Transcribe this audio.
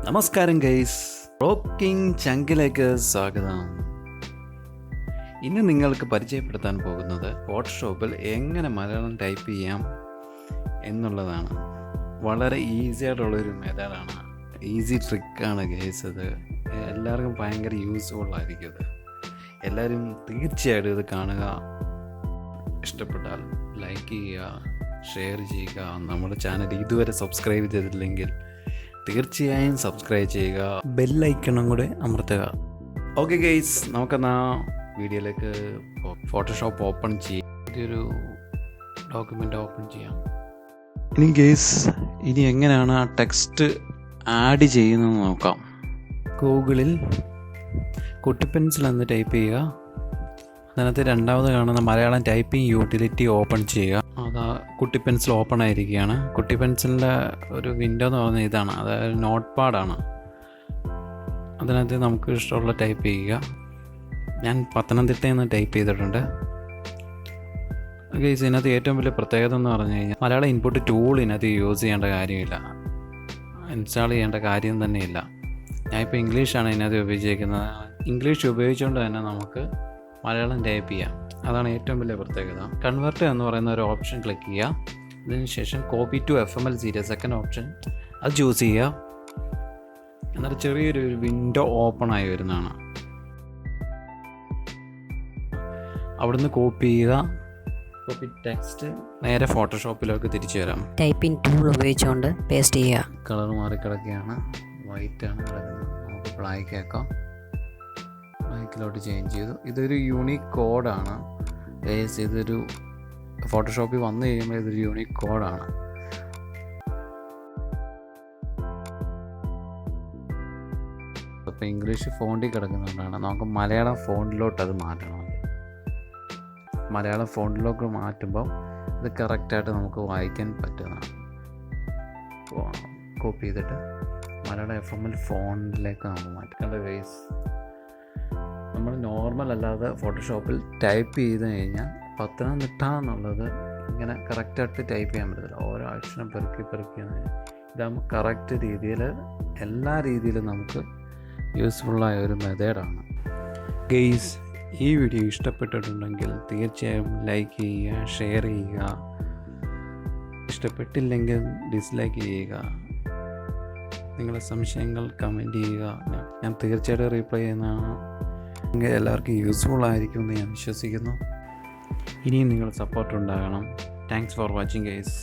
നമസ്കാരം guys, rocking ചങ്കിലേക്ക് സ്വാഗതം. ഇന്ന് നിങ്ങൾക്ക് പരിചയപ്പെടുത്താൻ പോകുന്നത് ഫോട്ടോഷോപ്പിൽ എങ്ങനെ മലയാളം ടൈപ്പ് ചെയ്യാം എന്നുള്ളതാണ്. വളരെ ഈസി ആയിട്ടുള്ളൊരു മെത്തേഡാണ്, ഈസി ട്രിക്കാണ് ഗൈസ്. അത് എല്ലാവർക്കും ഭയങ്കര യൂസ്ഫുൾ ആയിരിക്കും. അത് എല്ലാവരും തീർച്ചയായിട്ടും ഇത് കാണുക. ഇഷ്ടപ്പെട്ടാൽ ലൈക്ക് ചെയ്യുക, ഷെയർ ചെയ്യുക. നമ്മുടെ ചാനൽ ഇതുവരെ സബ്സ്ക്രൈബ് ചെയ്തിട്ടില്ലെങ്കിൽ തീർച്ചയായും സബ്സ്ക്രൈബ് ചെയ്യുക, ബെല്ലൈക്കണും കൂടെ അമർത്തുക. ഓക്കെ ഗൈസ്, നമുക്കെന്നാ വീഡിയോയിലേക്ക് ഫോട്ടോഷോപ്പ് ഓപ്പൺ ചെയ്യാം. ഇതൊരു ഡോക്യുമെൻ്റ് ഓപ്പൺ ചെയ്യാം. ഇനി ഗൈസ്, ഇനി എങ്ങനെയാണ് ആ ടെക്സ്റ്റ് ആഡ് ചെയ്യുന്നതെന്ന് നോക്കാം. ഗൂഗിളിൽ കുട്ടി പെൻസിൽ എന്ന് ടൈപ്പ് ചെയ്യുക. അതിനകത്ത് രണ്ടാമത് കാണുന്ന മലയാളം ടൈപ്പിംഗ് യൂട്ടിലിറ്റി ഓപ്പൺ ചെയ്യുക. അത് കുട്ടി പെൻസിൽ ഓപ്പൺ ആയിരിക്കുകയാണ്. കുട്ടി പെൻസിലിൻ്റെ ഒരു വിൻഡോ എന്ന് പറയുന്നത് ഇതാണ്, അതായത് നോട്ട് പാഡാണ്. അതിനകത്ത് നമുക്ക് ഇഷ്ടമുള്ള ടൈപ്പ് ചെയ്യുക. ഞാൻ പത്തനംതിട്ടയിൽ നിന്ന് ടൈപ്പ് ചെയ്തിട്ടുണ്ട്. ഗൈസ്, ഇതിനകത്ത് ഏറ്റവും വലിയ പ്രത്യേകത എന്ന് പറഞ്ഞു കഴിഞ്ഞാൽ മലയാളം ഇൻപുട്ട് ടൂൾ ഇതിനകത്ത് യൂസ് ചെയ്യേണ്ട കാര്യമില്ല, ഇൻസ്റ്റാൾ ചെയ്യേണ്ട കാര്യം തന്നെയില്ല. ഞാനിപ്പോൾ ഇംഗ്ലീഷാണ് ഇതിനകത്ത് ഉപയോഗിച്ചിരിക്കുന്നത്. ഇംഗ്ലീഷ് ഉപയോഗിച്ചുകൊണ്ട് തന്നെ നമുക്ക് മലയാളം ടൈപ്പ് ചെയ്യാം. അതാണ് ഏറ്റവും വലിയ പ്രത്യേകത. കൺവേർട്ട് എന്ന് പറയുന്ന ഒരു ഓപ്ഷൻ ക്ലിക്ക് ചെയ്യുക. അതിനുശേഷം copy to FML series second option അത് ചൂസ് ചെയ്യുക. എന്നിട്ട് ചെറിയൊരു വിൻഡോ ഓപ്പൺ ആയി വരുന്നതാണ്. അവിടുന്ന് കോപ്പി ചെയ്യുക. കോപ്പി ടെക്സ്റ്റ് നേരെ ഫോട്ടോഷോപ്പിലേക്ക് തിരിച്ചു വരാം. ടൈപ്പിംഗ് ടൂൾ ഉപയോഗിച്ചുകൊണ്ട് പേസ്റ്റ് ചെയ്യുക. കളർ മാറിക്കിടക്കുകയാണ്, വൈറ്റാണ് കിടക്കുന്നത്. നമുക്ക് ബ്ലാക്ക് ആക്കാം. ബ്ലാക്കിലോട്ട് ചേഞ്ച് ചെയ്തു. ഇതൊരു യൂണിക് കോഡാണ്. ഇതൊരു ഫോട്ടോഷോപ്പിൽ വന്നു കഴിയുമ്പോൾ ഇതൊരു യൂണിക് കോഡാണ്. അപ്പോൾ ഇംഗ്ലീഷ് ഫോണ്ടിൽ കിടക്കുന്നതുകൊണ്ടാണ് നമുക്ക് മലയാളം ഫോണ്ടിലോട്ട് അത് മാറ്റണം. മലയാളം ഫോണ്ടിലോട്ട് മാറ്റുമ്പോൾ ഇത് കറക്റ്റായിട്ട് നമുക്ക് വായിക്കാൻ പറ്റുന്നതാണ്. കോപ്പി ചെയ്തിട്ട് മലയാളം FML ഫോണ്ടിലേക്ക് നമുക്ക് മാറ്റേണ്ട. ഗൈസ്, നമ്മൾ നോർമൽ അല്ലാതെ ഫോട്ടോഷോപ്പിൽ ടൈപ്പ് ചെയ്ത് കഴിഞ്ഞാൽ പത്തനംതിട്ട എന്നുള്ളത് ഇങ്ങനെ കറക്റ്റായിട്ട് ടൈപ്പ് ചെയ്യാൻ പറ്റത്തില്ല. ഓരോ അക്ഷരം പെറുക്കി ഇതാകുമ്പോൾ കറക്റ്റ് രീതിയിൽ എല്ലാ രീതിയിലും നമുക്ക് യൂസ്ഫുള്ളായ ഒരു മെത്തേഡാണ്. ഗെയ്സ്, ഈ വീഡിയോ ഇഷ്ടപ്പെട്ടിട്ടുണ്ടെങ്കിൽ തീർച്ചയായും ലൈക്ക് ചെയ്യുക, ഷെയർ ചെയ്യുക. ഇഷ്ടപ്പെട്ടില്ലെങ്കിൽ ഡിസ്ലൈക്ക് ചെയ്യുക. നിങ്ങളുടെ സംശയങ്ങൾ കമൻറ്റ് ചെയ്യുക. ഞാൻ തീർച്ചയായിട്ടും റീപ്ലൈ ചെയ്യുന്നതാണ്. എല്ലാവർക്കും യൂസ്ഫുൾ ആയിരിക്കുമെന്ന് ഞാൻ വിശ്വസിക്കുന്നു. ഇനിയും നിങ്ങളുടെ സപ്പോർട്ട് ഉണ്ടാകണം. Thanks for watching guys.